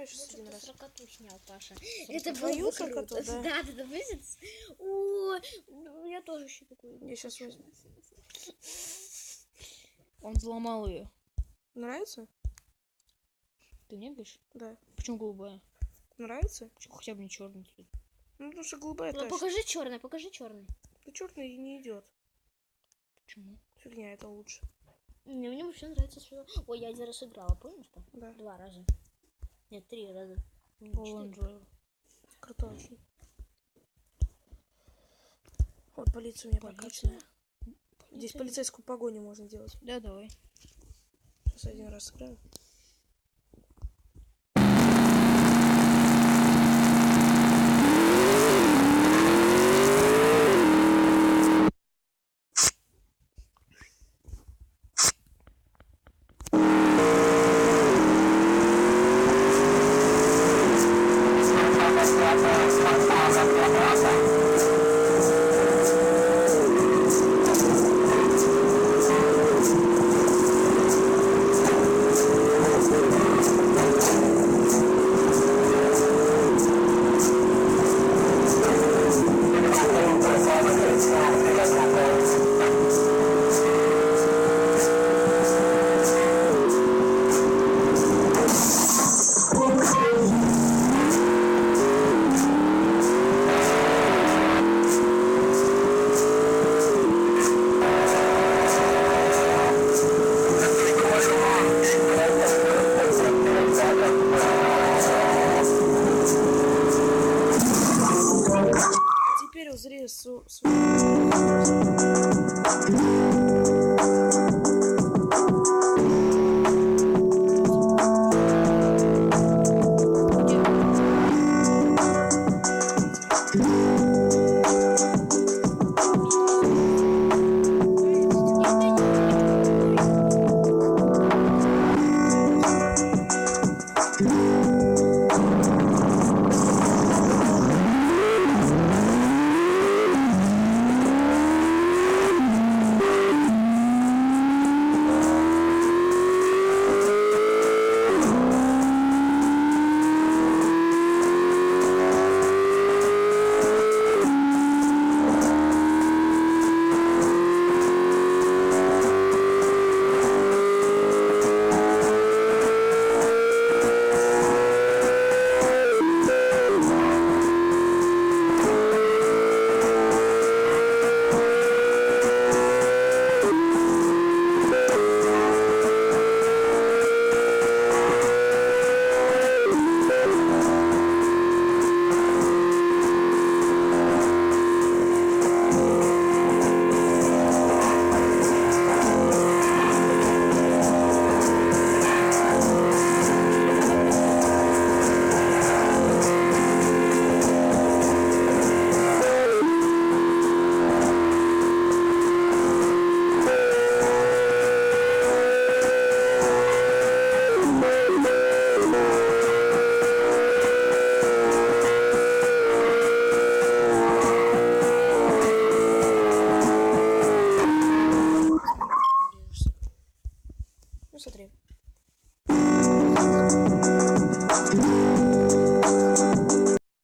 сейчас один раз. Сорокату снял, Паша. Это твою сорокату, да? Да, ты месяц. О, я тоже еще такой. Я сейчас возьму. Он взломал ее. Нравится? Ты не говоришь? Да. Почему голубая? Нравится? Почему хотя бы не черный цвет? Ну, потому что голубая Ну, тащит. покажи черный, покажи черный. Да черный не идет. Почему? Фигня, это лучше. Мне вообще нравится что. Ой, я один раз играла, помнишь там? Да. 2 раза. Нет, 3 раза. Круто очень. Вот полиция у меня прокачанная. Здесь полицейскую погоню можно делать. Да, давай. Сейчас один раз сыграю. Теперь узри свою